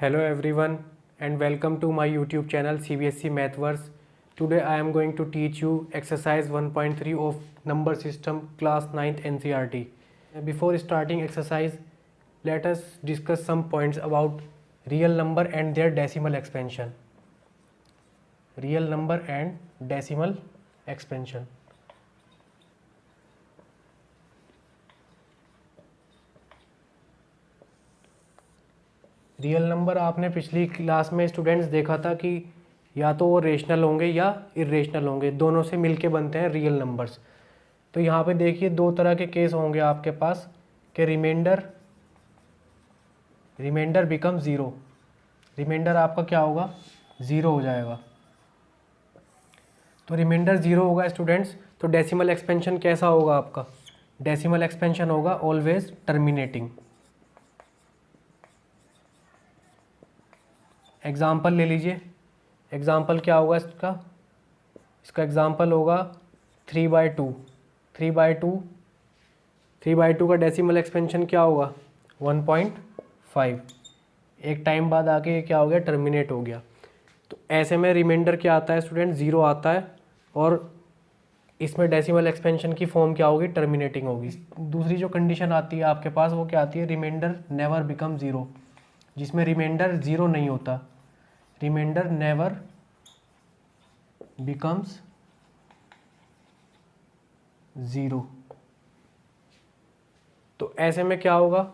Hello everyone and welcome to my YouTube channel CBSE Mathverse. Today I am going to teach you exercise 1.3 of number system class 9th NCERT. Before starting exercise, let us discuss some points about real number and their decimal expansion. Real number and decimal expansion. Real number आपने पिछली class में students देखा था कि या तो वो rational होंगे या इरेशनल होंगे, दोनों से मिलके बनते हैं रियल नंबर्स। तो यहाँ पे देखिए दो तरह के केस होंगे आपके पास कि रिमाइंडर बिकम ज़ीरो। रिमाइंडर आपका क्या होगा, ज़ीरो हो जाएगा। तो रिमाइंडर ज़ीरो होगा स्टूडेंट्स, तो डेसिमल एक्सपेंशन कैसा होगा आपका? डेसिमल एक्सपेंशन होगा ऑलवेज टर्मिनेटिंग। एग्ज़ाम्पल ले लीजिए। एग्ज़ाम्पल क्या होगा इसका एग्ज़ाम्पल होगा 3/2। 3/2 का डेसिमल एक्सपेंशन क्या होगा? 1.5। एक टाइम बाद आके ये क्या हो गया, टर्मिनेट हो गया। तो ऐसे में रिमाइंडर क्या आता है स्टूडेंट? ज़ीरो आता है, और इसमें डेसिमल एक्सपेंशन की फॉर्म क्या होगी? टर्मिनेटिंग होगी। दूसरी जो कंडीशन आती है आपके पास वो क्या आती है? रिमाइंडर नेवर बिकम ज़ीरो, जिसमें रिमाइंडर ज़ीरो नहीं होता। Remainder never becomes zero. तो ऐसे में क्या होगा?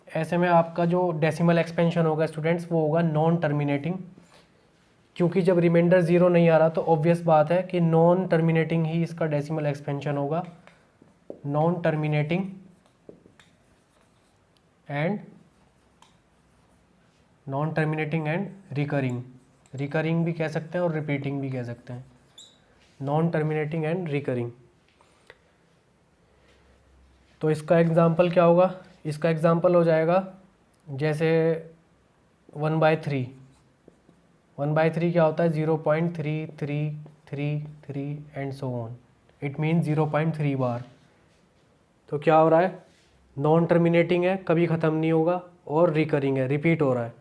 ऐसे में आपका जो डेसिमल एक्सपेंशन होगा स्टूडेंट्स वो होगा नॉन टर्मिनेटिंग, क्योंकि जब रिमाइंडर ज़ीरो नहीं आ रहा तो ऑब्वियस बात है कि नॉन टर्मिनेटिंग ही इसका डेसिमल एक्सपेंशन होगा। नॉन टर्मिनेटिंग एंड रिकरिंग भी कह सकते हैं और रिपीटिंग भी कह सकते हैं। Non terminating and recurring. तो इसका एग्जांपल क्या होगा? इसका एग्जांपल हो जाएगा जैसे 1/3। 1/3 क्या होता है? 0.3333 and so on. It means 0.3 बार। तो क्या हो रहा है? नॉन टर्मिनेटिंग है, कभी ख़त्म नहीं होगा, और रिकरिंग है, रिपीट हो रहा है।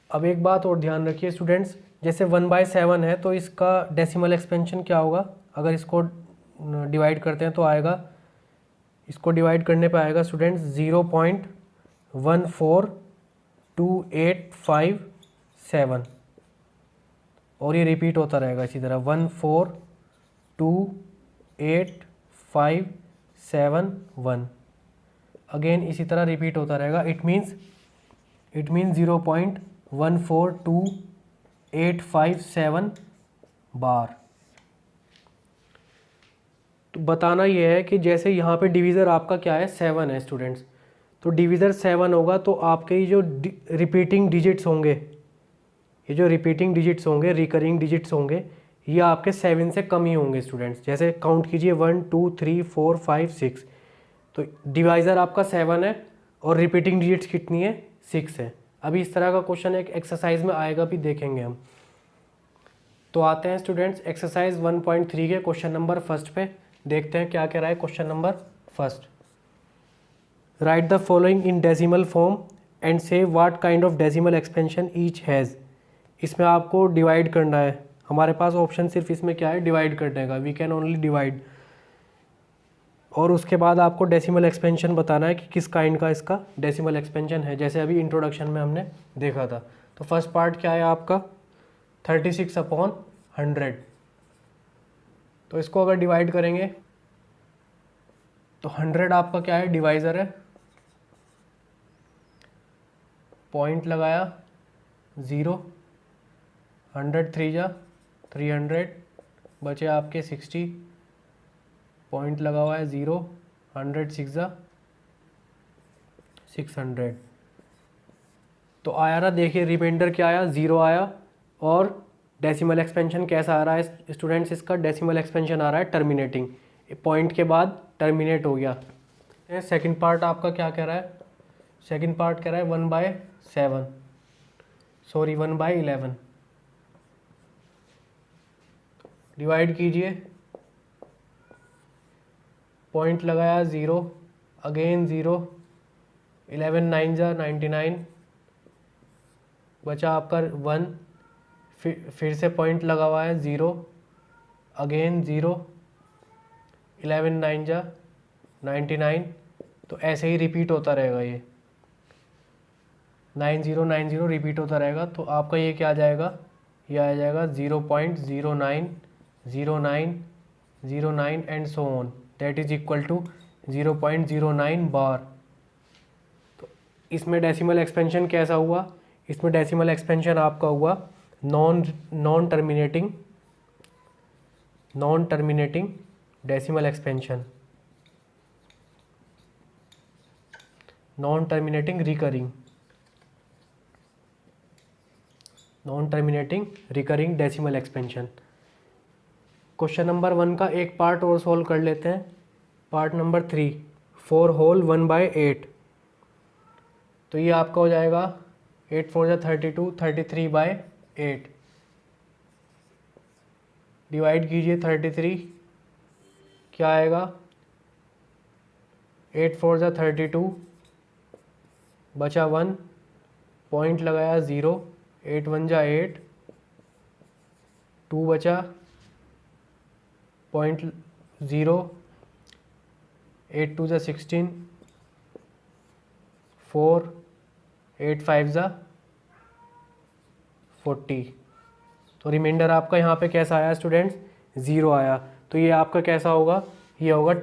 अब एक बात और ध्यान रखिए स्टूडेंट्स, जैसे 1/7 है तो इसका डेसिमल एक्सपेंशन क्या होगा? अगर इसको डिवाइड करते हैं तो आएगा, इसको डिवाइड करने पे आएगा स्टूडेंट्स 0.14285 और ये रिपीट होता रहेगा इसी तरह 1428571 अगेन इसी तरह रिपीट होता रहेगा। इट मीन्स 0.14285 बार। तो बताना ये है कि जैसे यहाँ पे डिवीज़र आपका क्या है? 7 है स्टूडेंट्स। तो डिवीज़र 7 होगा तो आपके ये जो रिपीटिंग डिजिट्स होंगे, ये जो रिपीटिंग डिजिट्स होंगे, रिकरिंग डिजिट्स होंगे, ये आपके 7 से कम ही होंगे स्टूडेंट्स। जैसे काउंट कीजिए 1 2 3 4 5 6। तो डिवाइज़र आपका 7 है और रिपीटिंग डिजिट्स कितनी है? 6 है। अभी इस तरह का क्वेश्चन एक एक्सरसाइज में आएगा, भी देखेंगे हम। तो आते हैं स्टूडेंट्स एक्सरसाइज 1.3 के क्वेश्चन नंबर फर्स्ट पे। देखते हैं क्या कह रहा है question number first. Write the following in decimal form and say what kind of decimal expansion each has. इसमें आपको डिवाइड करना है। हमारे पास ऑप्शन सिर्फ इसमें क्या है? डिवाइड करने का। We can only divide. और उसके बाद आपको डेसिमल एक्सपेंशन बताना है कि किस काइंड का इसका डेसिमल एक्सपेंशन है, जैसे अभी इंट्रोडक्शन में हमने देखा था। तो फर्स्ट पार्ट क्या है आपका? 36/100। तो इसको अगर डिवाइड करेंगे तो 100 आपका क्या है? डिवाइज़र है। पॉइंट लगाया 0, 100 3 जा 300, बचे आपके 60। पॉइंट लगा हुआ है 0, 100 6 जा 600। तो आया ना, देखिए रिमाइंडर क्या आया? 0 आया। और डेसिमल एक्सपेंशन कैसा आ रहा है स्टूडेंट्स? इसका डेसिमल एक्सपेंशन आ रहा है टर्मिनेटिंग। पॉइंट के बाद टर्मिनेट हो गया। सेकंड पार्ट आपका क्या कह रहा है? सेकंड पार्ट कह रहा है 1/7, सॉरी 1/11। डिवाइड कीजिए, पॉइंट लगाया 0, अगेन 0, 11 9 जा 99, बचा आपका 1, फिर से पॉइंट लगा हुआ है 0, अगेन 0, 11 9 जा 99, तो ऐसे ही रिपीट होता रहेगा ये 9090 रिपीट होता रहेगा। तो आपका ये क्या आ जाएगा, ये आ जाएगा 0.090909 and so on, that is equal to 0.09 bar. तो इसमें डेसिमल एक्सपेंशन कैसा हुआ, इसमें डेसिमल एक्सपेंशन आपका हुआ non terminating decimal expansion, non terminating recurring decimal expansion. Question number 1 का एक पार्ट और सॉल्व कर लेते हैं। Part number 3, 4 whole 1/8। तो ये आपका हो जाएगा 8 4 जा 32, 33/8 डिवाइड कीजिए 33, क्या आएगा 8 4 जा 32, बचा 1, पॉइंट लगाया 0, 8 1 जा 8, 2 बचा, पॉइंट 0, 8 2 जा 16, 4, 8 5 जा 40। तो रिमाइंडर आपका यहाँ पे कैसा आया स्टूडेंट्स, 0 आया। तो ये आपका कैसा होगा, ये होगा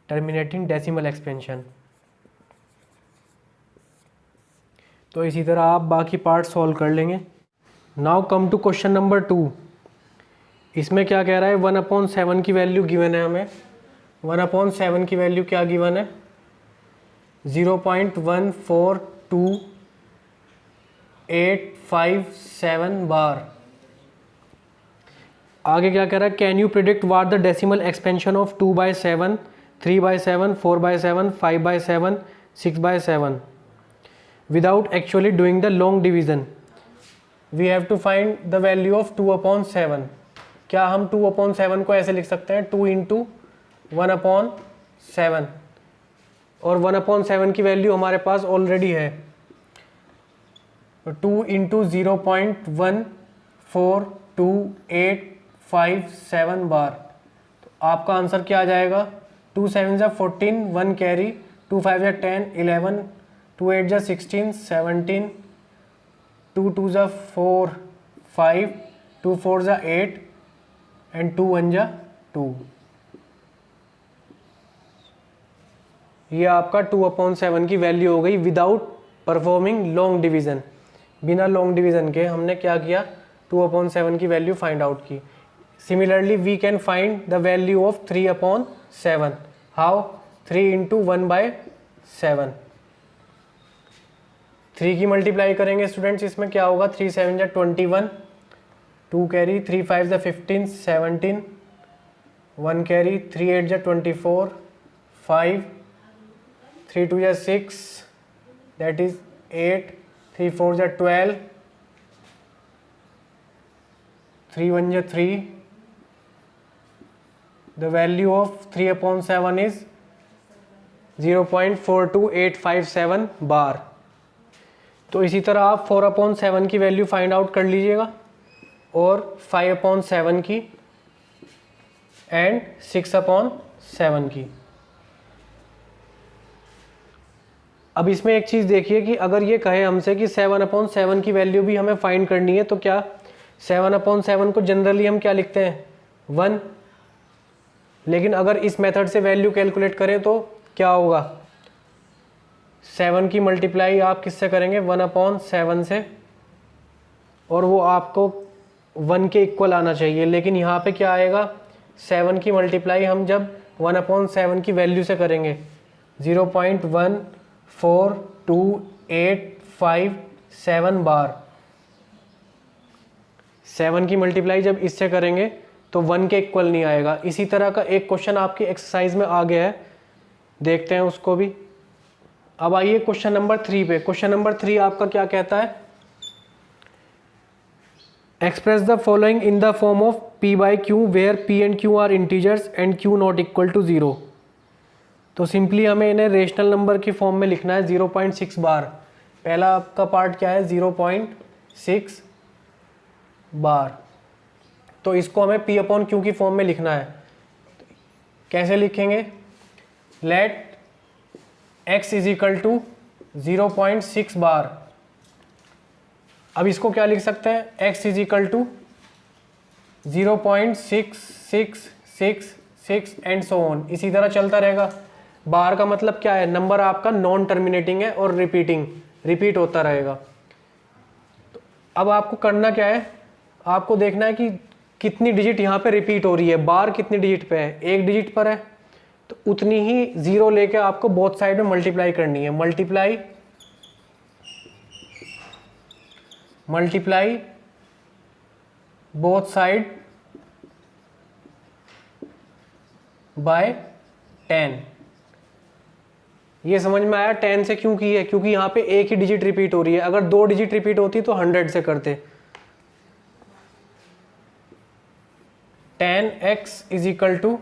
टर्मिनेटिंग डेसिमल एक्सपेंशन। तो इसी तरह आप बाकी पार्ट सॉल्व कर लेंगे। Now come to question number 2। इसमें क्या कह रहा है, 1/7 की वैल्यू गिवन है हमें। 1/7 की वैल्यू क्या गिवन है, 0.142857 बार। आगे क्या कह रहा है, can you predict what the decimal expansion of 2/7, 3/7, 4/7, 5/7, 6/7 without actually doing the long division. We have to find the value of 2/7. क्या हम 2/7 को ऐसे लिख सकते हैं, 2 इंटू 1/7, और 1/7 की वैल्यू हमारे पास ऑलरेडी है, 2 इंटू 0.142857 बार। तो आपका आंसर क्या आ जाएगा, 2 7 जा 14, 1 कैरी, 2 5 जा 10, 11, 2 8 जा 16, 17, 2 2 जा 4, 5, 2 4 जा 8 एंड 2 1 जा 2। ये आपका 2/7 की वैल्यू हो गई विदाउट परफॉर्मिंग लॉन्ग डिवीज़न। बिना लॉन्ग डिवीज़न के हमने क्या किया, 2/7 की वैल्यू फाइंड आउट की। Similarly we can find the value of 3/7। How, 3 into 1/7, 3 की मल्टीप्लाई करेंगे स्टूडेंट्स, इसमें क्या होगा, 3 7 जा 21, 2 कैरी, 3 5 जा 15, 17, 1 कैरी, 3 8 जा 24, 5, 3 2 जा 6, दैट इज 8, 3 4 जा 12, 3 1 जा 3। द वैल्यू ऑफ 3/7 इज 0.42857 बार। तो इसी तरह आप 4/7 की वैल्यू फाइंड आउट कर लीजिएगा, और 5/7 की एंड 6/7 की। अब इसमें एक चीज़ देखिए कि अगर ये कहे हमसे कि 7/7 की वैल्यू भी हमें फाइंड करनी है, तो क्या 7/7 को जनरली हम क्या लिखते हैं, 1। लेकिन अगर इस मेथड से वैल्यू कैलकुलेट करें तो क्या होगा, 7 की मल्टीप्लाई आप किससे करेंगे, 1/7 से, और वो आपको 1 के इक्वल आना चाहिए। लेकिन यहाँ पे क्या आएगा, 7 की मल्टीप्लाई हम जब 1/7 की वैल्यू से करेंगे, 0.142857 बार। 7 की मल्टीप्लाई जब इससे करेंगे तो 1 के इक्वल नहीं आएगा। इसी तरह का एक क्वेश्चन आपकी एक्सरसाइज में आ गया है, देखते हैं उसको भी। अब आइए क्वेश्चन नंबर 3 पे। क्वेश्चन नंबर 3 आपका क्या कहता है, express the following in the form of p/q where p and q are integers and q not equal to 0। तो सिंपली हमें इन्हें रेशनल नंबर की फॉर्म में लिखना है, 0.6 बार। पहला आपका पार्ट क्या है 0.6 बार, तो इसको हमें P अपॉन Q की फॉर्म में लिखना है। कैसे लिखेंगे? Let x is equal to 0.6 bar. अब इसको क्या लिख सकते हैं? x is equal to 0.6666 and so on, इसी तरह चलता रहेगा। बार का मतलब क्या है? नंबर आपका नॉन टर्मिनेटिंग है और रिपीट होता रहेगा। तो अब आपको करना क्या है? आपको देखना है कि कितनी डिजिट यहाँ पे रिपीट हो रही है। बार कितनी डिजिट पे है? एक डिजिट पर है, तो उतनी ही जीरो लेके आपको बोथ साइड में मल्टीप्लाई करनी है। Multiply both side by 10। ये समझ में आया 10 से क्यों की है? क्योंकि यहाँ पे एक ही डिजिट रिपीट हो रही है। अगर 2 डिजिट रिपीट होती तो 100 से करते। 10x इज इक्वल टू,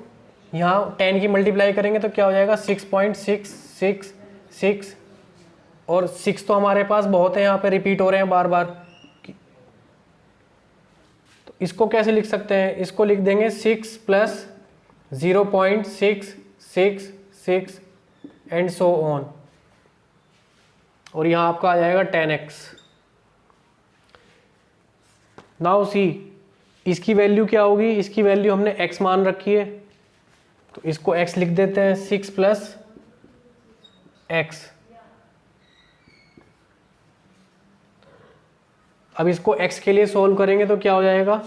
यहाँ 10 की मल्टीप्लाई करेंगे तो क्या हो जाएगा 6.666, और 6 तो हमारे पास बहुत है, यहाँ पे रिपीट हो रहे हैं बार बार। तो इसको कैसे लिख सकते हैं? इसको लिख देंगे 6 प्लस 0.666 एंड सो ऑन, और यहाँ आपका आ जाएगा 10x। नाउ सी, इसकी वैल्यू क्या होगी? इसकी वैल्यू हमने x मान रखी है, तो इसको x लिख देते हैं, 6 प्लस x। अब इसको x के लिए सोल्व करेंगे तो क्या हो जाएगा?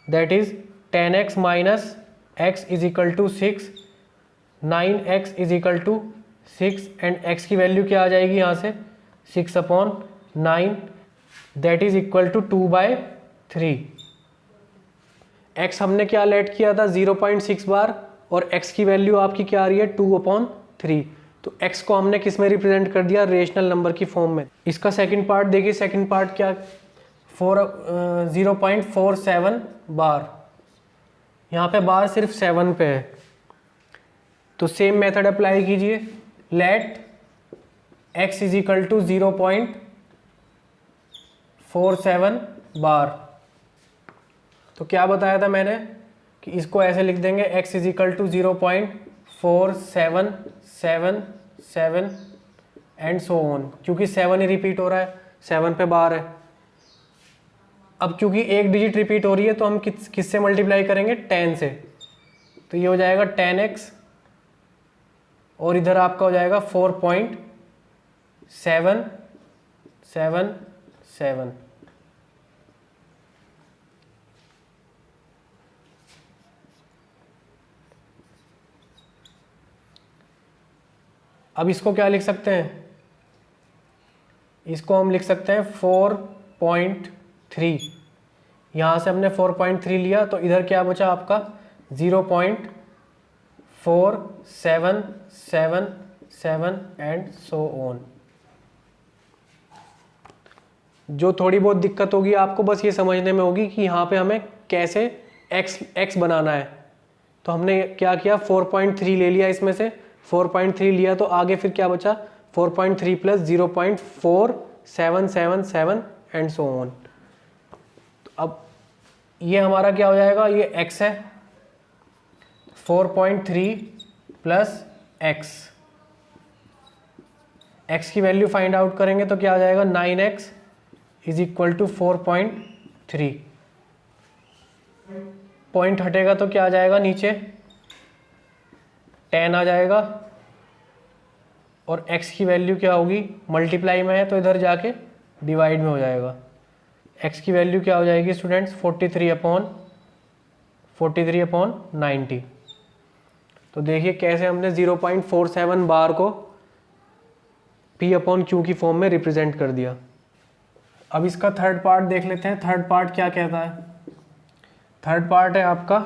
That is 10x minus x is equal to 6, 9x is equal to 6 and x की वैल्यू क्या आ जाएगी यहाँ से? 6/9, that is equal to 2/3। x हमने क्या लेट किया था? 0.6 बार, और x की वैल्यू आपकी क्या आ रही है? 2/3। तो x को हमने किस में रिप्रेजेंट कर दिया? रेशनल नंबर की फॉर्म में। इसका सेकंड पार्ट देखिए। सेकंड पार्ट क्या? 0.47 बार। यहाँ पे बार सिर्फ 7 पे है, तो सेम मेथड अप्लाई कीजिए। Let x is equal to 0.47 bar. तो क्या बताया था मैंने कि इसको ऐसे लिख देंगे, x is equal to 0.4777 and so on, क्योंकि 7 ही रिपीट हो रहा है, 7 पे बार है। अब क्योंकि एक डिजिट रिपीट हो रही है तो हम किससे मल्टीप्लाई करेंगे? 10 से। तो ये हो जाएगा 10x, और इधर आपका हो जाएगा 4.777। अब इसको क्या लिख सकते हैं? इसको हम लिख सकते हैं 4.3। यहाँ से हमने 4.3 लिया, तो इधर क्या बचा आपका? 0.4777 एंड सो ऑन। जो थोड़ी बहुत दिक्कत होगी आपको बस ये समझने में होगी कि यहाँ पे हमें कैसे x बनाना है। तो हमने क्या किया? 4.3 ले लिया, इसमें से 4.3 लिया, तो आगे फिर क्या बचा? 4.3 प्लस 0.4777 एंड सो ऑन। तो अब ये हमारा क्या हो जाएगा? ये x है, 4.3 प्लस x की वैल्यू फाइंड आउट करेंगे तो क्या आ जाएगा? 9x is equal to 4.3। Point हटेगा तो क्या आ जाएगा? नीचे 10 आ जाएगा, और x की वैल्यू क्या होगी? मल्टीप्लाई में है तो इधर जाके डिवाइड में हो जाएगा। x की वैल्यू क्या हो जाएगी स्टूडेंट्स? 43/90। तो देखिए कैसे हमने 0.47 बार को P/Q की फॉर्म में रिप्रेजेंट कर दिया। अब इसका थर्ड पार्ट देख लेते हैं। थर्ड पार्ट क्या कहता है? थर्ड पार्ट है आपका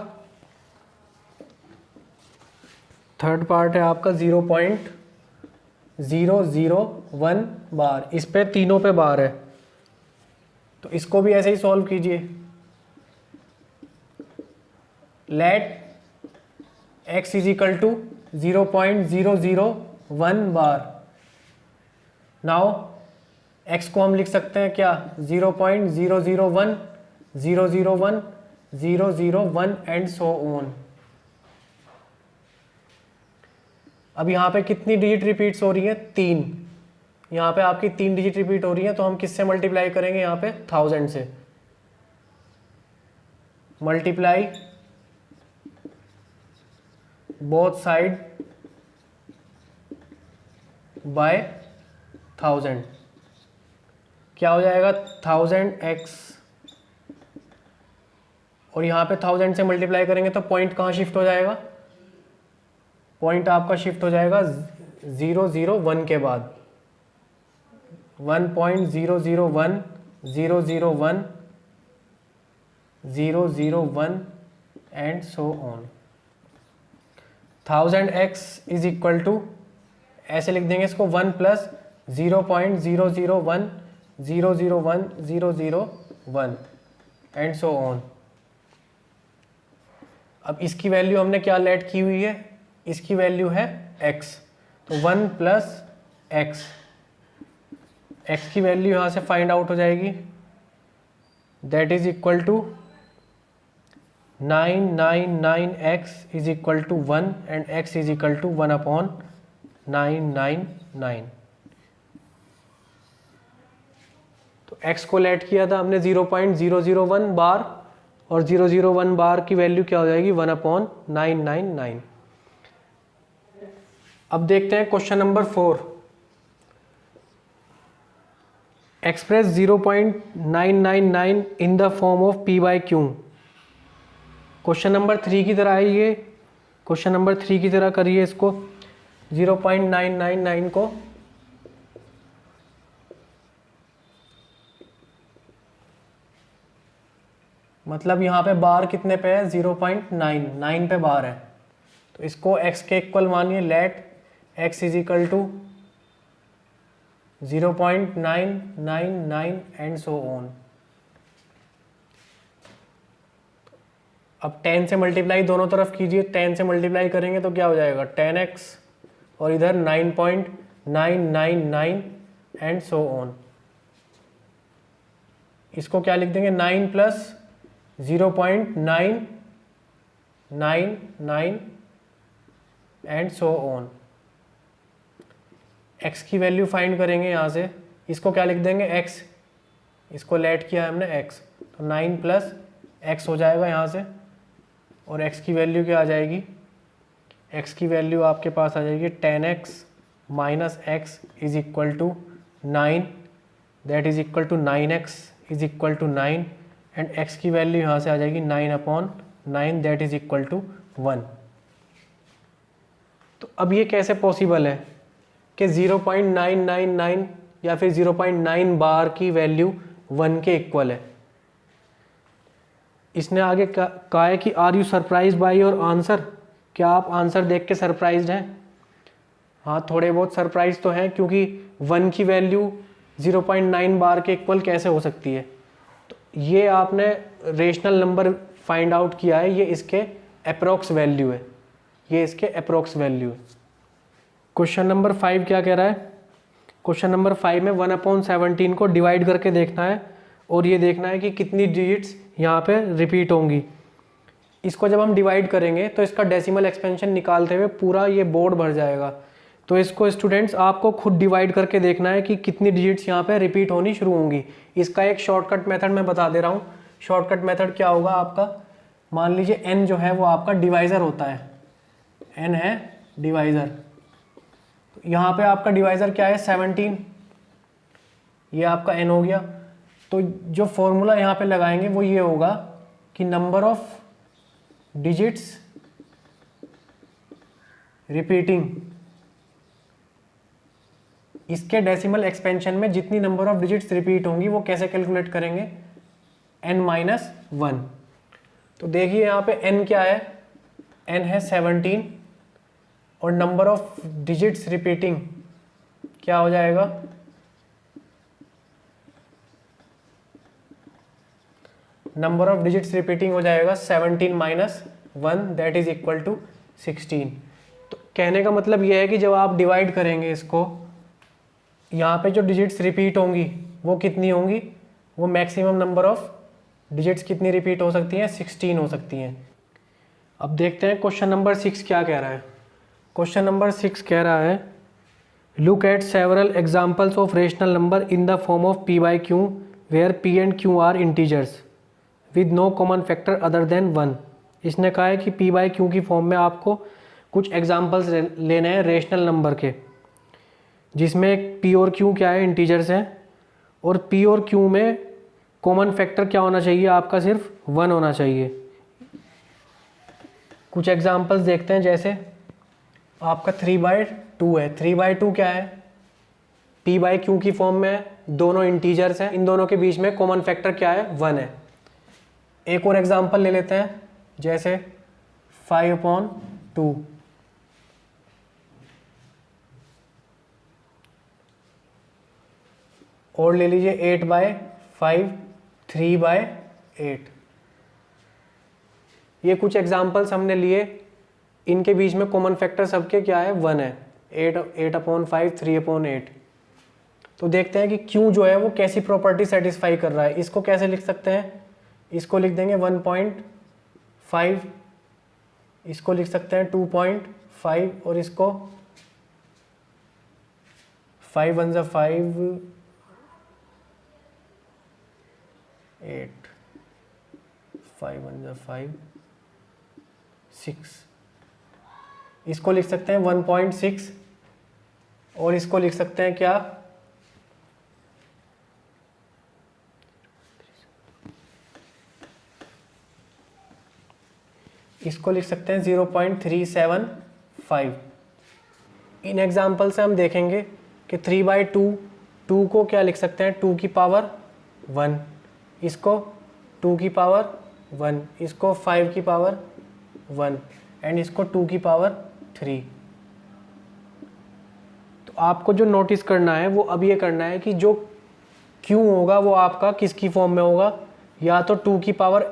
0.001 बार। इस पे तीनों पे बार है, तो इसको भी ऐसे ही सॉल्व कीजिए। Let x is equal to 0.001 bar. Now x को हम लिख सकते हैं क्या 0.001 001 001 एंड सो ऑन। अब यहाँ पे कितनी डिजिट रिपीट्स हो रही है 3, यहाँ पे आपकी 3 डिजिट रिपीट हो रही है, तो हम किससे मल्टीप्लाई करेंगे यहाँ पे 1000 से। मल्टीप्लाई बोथ साइड बाय 1000, क्या हो जाएगा 1000x, और यहाँ पे 1000 से मल्टीप्लाई करेंगे तो पॉइंट कहाँ शिफ्ट हो जाएगा, पॉइंट आपका शिफ्ट हो जाएगा 001 के बाद 1.001 001 001 and so on. 1000x is equal to, ऐसे लिख देंगे इसको 1 प्लस 0.001 001 001 एंड सो ऑन। अब इसकी वैल्यू हमने क्या लेट की हुई है, इसकी वैल्यू है x, तो 1 प्लस x, x की वैल्यू यहाँ से फाइंड आउट हो जाएगी, that is equal to 999x is equal to 1 and x is equal to 1/999। तो x को लेट किया था हमने 0.001 बार, और 001 बार की वैल्यू क्या हो जाएगी 1/999। अब देखते हैं question number 4। Express 0.999 in the form of p/q। Question number 3 की तरह है ये, क्वेश्चन नंबर 3 की तरह करिए इसको 0.999 को। मतलब यहाँ पे बार कितने पे है 0.9 पे बार है, तो इसको x के इक्वल मानिए, let x is equal to 0.999 and so on. अब 10 से मल्टीप्लाई दोनों तरफ कीजिए, 10 से मल्टीप्लाई करेंगे तो क्या हो जाएगा 10x, और इधर 9.999 एंड सो ऑन। इसको क्या लिख देंगे 9 plus 0.999 and so on. x की वैल्यू फाइंड करेंगे यहाँ से, इसको क्या लिख देंगे x, इसको लेट किया है हमने x, तो 9 प्लस x हो जाएगा यहाँ से, और x की वैल्यू क्या आ जाएगी, x की वैल्यू आपके पास आ जाएगी 10x minus x is equal to 9, that is equal to 9x is equal to 9, and x की वैल्यू यहाँ से आ जाएगी 9/9, दैट इज इक्वल टू 1। तो अब ये कैसे पॉसिबल है कि 0.999 या फिर 0.9 बार की वैल्यू 1 के इक्वल है। इसने आगे कहा है कि are you surprise by your answer, क्या आप आंसर देख के सरप्राइज्ड हैं। हाँ, थोड़े बहुत सरप्राइज तो हैं, क्योंकि 1 की वैल्यू 0.9 बार के इक्वल कैसे हो सकती है। तो ये आपने रेशनल नंबर फाइंड आउट किया है, ये इसके अप्रोक्स वैल्यू है, ये इसके अप्रोक्स वैल्यू है। क्वेश्चन नंबर 5 क्या कह रहा है, क्वेश्चन नंबर 5 में 1/17 को डिवाइड करके देखना है, और ये देखना है कि कितनी डिजिट्स यहाँ पे रिपीट होंगी। इसको जब हम डिवाइड करेंगे तो इसका डेसिमल एक्सपेंशन निकालते हुए पूरा ये बोर्ड भर जाएगा। तो इसको स्टूडेंट्स आपको खुद डिवाइड करके देखना है कि कितनी डिजिट्स यहाँ पे रिपीट होनी शुरू होंगी। इसका एक शॉर्टकट मेथड मैं बता दे रहा हूँ। शॉर्टकट मेथड क्या होगा आपका, मान लीजिए n जो है वो आपका डिवाइज़र होता है, n है डिवाइज़र। यहाँ पे आपका डिवाइज़र क्या है 17, ये आपका n हो गया। तो जो फॉर्मूला यहाँ पे लगाएंगे वो ये होगा कि नंबर ऑफ डिजिट्स रिपीटिंग, इसके डेसिमल एक्सपेंशन में जितनी नंबर ऑफ डिजिट्स रिपीट होंगी वो कैसे कैलकुलेट करेंगे, n-1। तो देखिए यहाँ पे n क्या है, n है 17, और नंबर ऑफ डिजिट्स रिपीटिंग क्या हो जाएगा, नंबर ऑफ डिजिट्स रिपीटिंग हो जाएगा 17 minus 1, that is equal to 16। तो कहने का मतलब यह है कि जब आप डिवाइड करेंगे इसको यहाँ पे जो डिजिट्स रिपीट होंगी वो कितनी होंगी, वो मैक्सिमम नंबर ऑफ डिजिट्स कितनी रिपीट हो सकती हैं, 16 हो सकती हैं। अब देखते हैं क्वेश्चन नंबर 6 क्या कह रहा है। क्वेश्चन नंबर 6 कह रहा है look at several examples of rational number in the form of p by q where p and q are integers with no common factor other than 1। इसने कहा है कि p बाई क्यू की form में आपको कुछ एग्जाम्पल्स लेने हैं रेशनल नंबर के, जिसमें p और q क्या है, इंटीजर्स हैं, और p और q में कॉमन फैक्टर क्या होना चाहिए आपका, सिर्फ 1 होना चाहिए। कुछ एग्जाम्पल्स देखते हैं, जैसे आपका 3/2 है। 3/2 क्या है, p बाई क्यू की फॉर्म में, दोनों इंटीजर्स हैं, इन दोनों के बीच में कॉमन फैक्टर क्या है, 1 है। एक और एग्जाम्पल ले लेते हैं, जैसे 5/2, और ले लीजिए 8/5, 3/8। ये कुछ एग्जाम्पल्स हमने लिए, इनके बीच में कॉमन फैक्टर सबके क्या है, 1 है। 8/5, 3/8। तो देखते हैं कि क्यू जो है वो कैसी प्रॉपर्टी सेटिस्फाई कर रहा है। इसको कैसे लिख सकते हैं, इसको लिख देंगे 1.5, इसको लिख सकते हैं 2.5, और इसको 5 1 5, 8, 5 1 5, 6, इसको लिख सकते हैं 1.6, और इसको लिख सकते हैं क्या, इसको लिख सकते हैं 0.375। इन एग्जाम्पल से हम देखेंगे कि 3/2, 2 को क्या लिख सकते हैं, 2 की पावर 1, इसको 2 की पावर 1, इसको 5 की पावर 1, एंड इसको 2 की पावर 3। तो आपको जो नोटिस करना है वो अब ये करना है कि जो Q होगा वो आपका किसकी फॉर्म में होगा, या तो 2 की पावर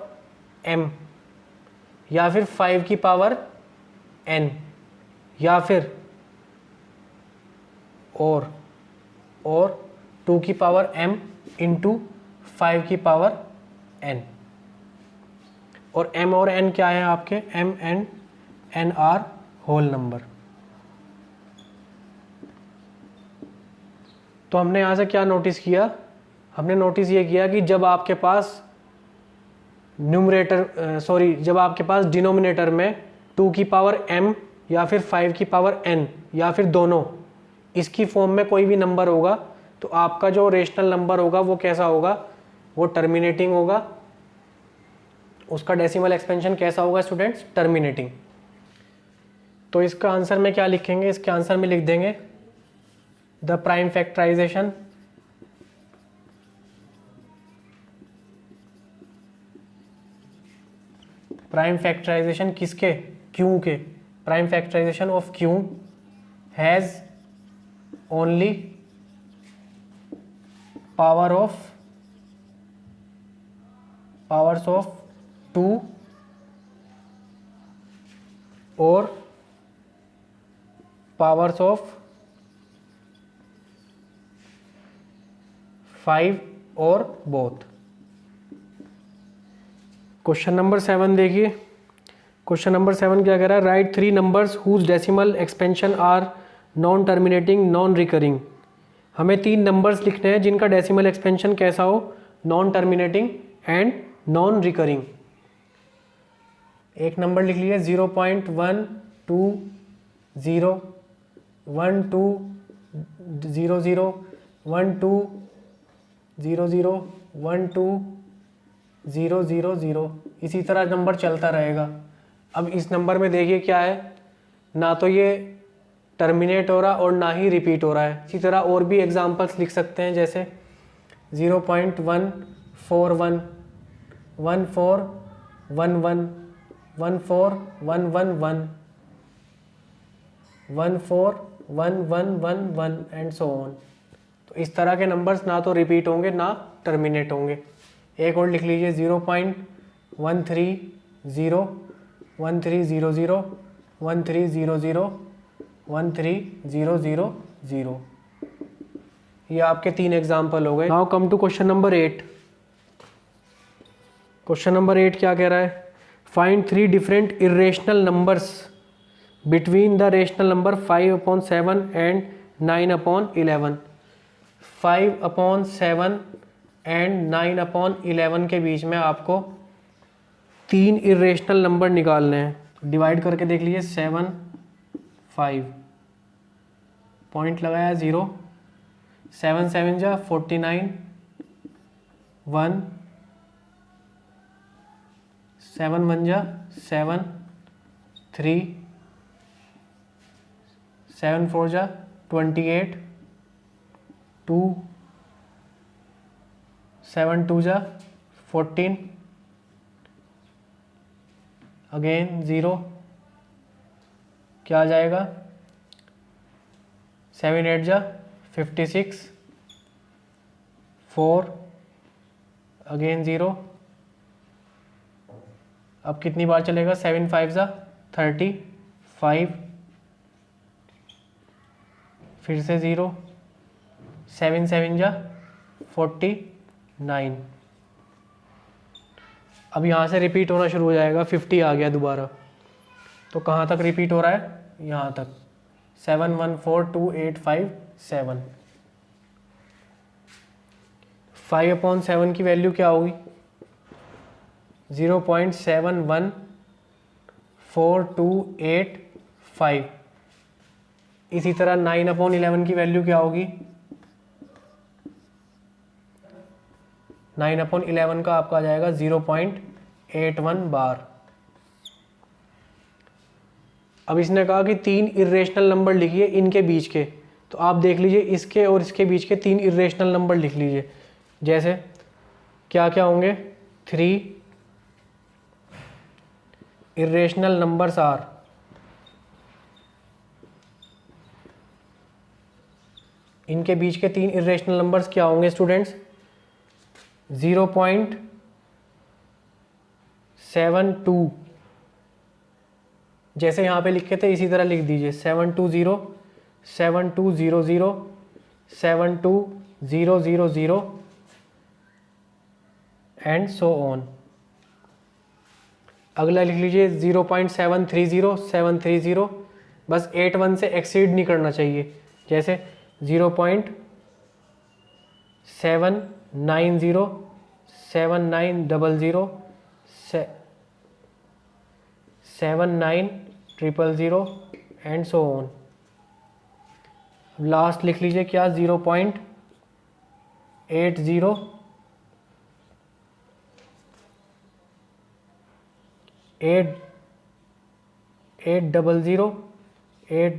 m, या फिर 5 की पावर n, या फिर और 2 की पावर m इंटू 5 की पावर n। और m और n क्या है आपके, m and n are whole number. तो हमने यहाँ से क्या नोटिस किया, हमने नोटिस ये किया कि जब आपके पास जब आपके पास डिनोमिनेटर में 2 की पावर m या फिर 5 की पावर n या फिर दोनों, इसकी फॉर्म में कोई भी नंबर होगा, तो आपका जो रेशनल नंबर होगा वो कैसा होगा, वो टर्मिनेटिंग होगा। उसका डेसिमल एक्सपेंशन कैसा होगा स्टूडेंट्स, टर्मिनेटिंग। तो इसका आंसर में क्या लिखेंगे, इसके आंसर में लिख देंगे द प्राइम फैक्टराइजेशन किसके, क्यू के, prime factorisation of q has only powers of 2 और पावर्स ऑफ 5 और बोथ। क्वेश्चन नंबर 7 देखिए। क्वेश्चन नंबर 7 क्या कह रहा है, write 3 numbers whose decimal expansion are non terminating non recurring. हमें 3 नंबर्स लिखने हैं जिनका डेसिमल एक्सपेंशन कैसा हो, non terminating and non recurring. एक नंबर लिख लीजिए 0.120, 1200, 1200, 12000। इसी तरह नंबर चलता रहेगा। अब इस नंबर में देखिए क्या है, ना तो ये टर्मिनेट हो रहा और ना ही रिपीट हो रहा है। इसी तरह और भी एग्जांपल्स लिख सकते हैं, जैसे 0.141, 1411, 14111, 14111 एंड सो ऑन। तो इस तरह के नंबर्स ना तो रिपीट होंगे ना टर्मिनेट होंगे। एक और लिख लीजिए 0.130, 1300, 1300, 13000। ये आपके 3 एग्जाम्पल हो गए। Now come to question number 8। Question number 8 क्या कह रहा है? Find 3 different irrational numbers between the rational number 5/7 and 9/11। 5/7 and 9/11 के बीच में आपको 3 इरेशनल नंबर निकालने हैं। डिवाइड करके देख लीजिए। 7 5 पॉइंट लगाया 0, 7 7 जा 49, 1 7 1 जा 7, 3 7 4 जा 28, 2 7 2 जा 14, अगेन 0, क्या आ जाएगा? 7 8 जा 56, 4, अगेन 0। अब कितनी बार चलेगा? 7 5 जा 35, फिर से 0, 7 7 जा 49। अब यहाँ से रिपीट होना शुरू हो जाएगा। 50 आ गया दोबारा। तो कहाँ तक रिपीट हो रहा है? यहाँ तक। 7 1 4 2 8 5 7। 5/7 की वैल्यू क्या होगी? 0.714285। इसी तरह 9/11 की वैल्यू क्या होगी? 9/11 का आपका आ जाएगा 0.81 बार। अब इसने कहा कि 3 इरेशनल नंबर लिखिए इनके बीच के। तो आप देख लीजिए, इसके और इसके बीच के 3 इरेशनल नंबर लिख लीजिए। जैसे क्या क्या होंगे? 3 इरेशनल नंबर्स आर, इनके बीच के 3 इरेशनल नंबर्स क्या होंगे स्टूडेंट्स? 0.72, जैसे यहाँ पे लिखे थे इसी तरह लिख दीजिए। 720 7200 72000 एंड सो ऑन। अगला लिख लीजिए 0.730 730, बस 81 से एक्सीड नहीं करना चाहिए। जैसे 0.790 7900 7900 एंड सो ऑन। लास्ट लिख लीजिए क्या? 0.80 800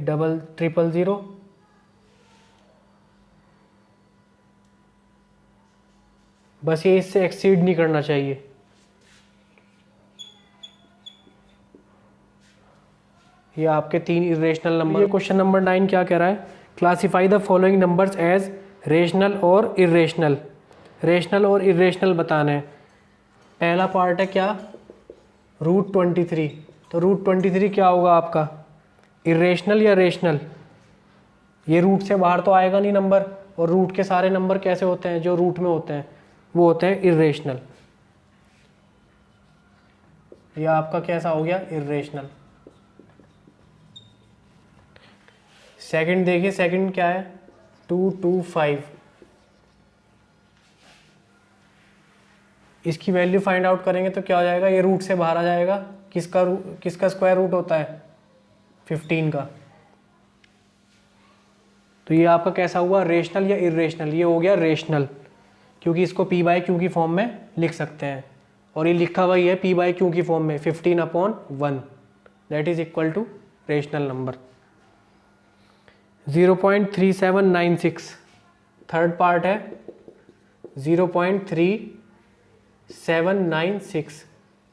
8000। बस ये इससे एक्सीड नहीं करना चाहिए। ये आपके 3 इरेशनल नंबर। ये क्वेश्चन नंबर 9 क्या कह रहा है? Classify the following numbers as rational और इरेशनल। रेशनल और इरेशनल बताना है। पहला पार्ट है क्या? √23। तो √23 क्या होगा आपका? इरेशनल या रेशनल? ये रूट से बाहर तो आएगा नहीं नंबर, और रूट के सारे नंबर कैसे होते हैं? जो रूट में होते हैं वो होते हैं इरेशनल। ये आपका कैसा हो गया? इरेशनल। सेकंड देखिए, सेकंड क्या है? 225। इसकी वैल्यू फाइंड आउट करेंगे तो क्या हो जाएगा? ये रूट से बाहर आ जाएगा। किसका स्क्वायर रूट होता है? 15 का। तो ये आपका कैसा हुआ? रेशनल या इरेशनल? ये हो गया रेशनल, क्योंकि इसको p/q की फॉर्म में लिख सकते हैं, और ये लिखा हुआ ही है p/q की फॉर्म में 15/1, that is equal to rational number. 0.3796 third part है। 0.3796,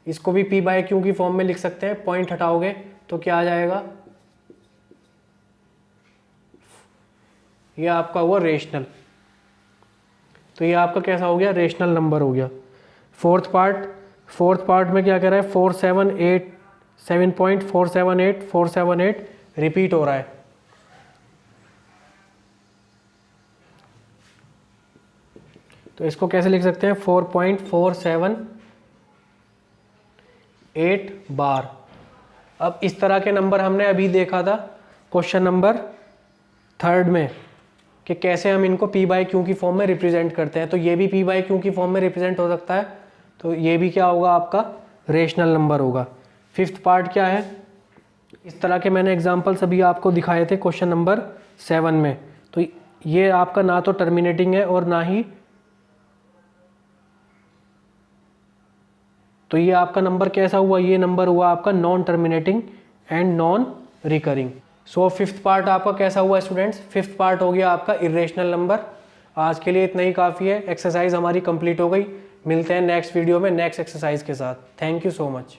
इसको भी p/q की फॉर्म में लिख सकते हैं। पॉइंट हटाओगे तो क्या आ जाएगा? ये आपका हुआ रेशनल। तो ये आपका कैसा हो गया? रेशनल नंबर हो गया। फोर्थ पार्ट में क्या कह रहा है? 478 रिपीट हो रहा है। तो इसको कैसे लिख सकते हैं, 4.478 बार। अब इस तरह के नंबर हमने अभी देखा था क्वेश्चन नंबर 3 में कि कैसे हम इनको पी बाई क्यू की फॉर्म में रिप्रेजेंट करते हैं। तो ये भी पी बाई क्यू की फॉर्म में रिप्रेजेंट हो सकता है, तो ये भी क्या होगा, आपका रेशनल नंबर होगा। 5th पार्ट क्या है, इस तरह के मैंने एग्जाम्पल्स अभी आपको दिखाए थे क्वेश्चन नंबर 7 में। तो ये आपका ना तो टर्मिनेटिंग है और ना ही, तो ये आपका नंबर कैसा हुआ, ये नंबर हुआ आपका non terminating and non recurring. So 5th part आपका कैसा हुआ स्टूडेंट्स, 5th पार्ट हो गया आपका इरेशनल नंबर। आज के लिए इतना ही काफ़ी है, एक्सरसाइज हमारी कंप्लीट हो गई। मिलते हैं नेक्स्ट वीडियो में नेक्स्ट एक्सरसाइज के साथ। Thank you so much.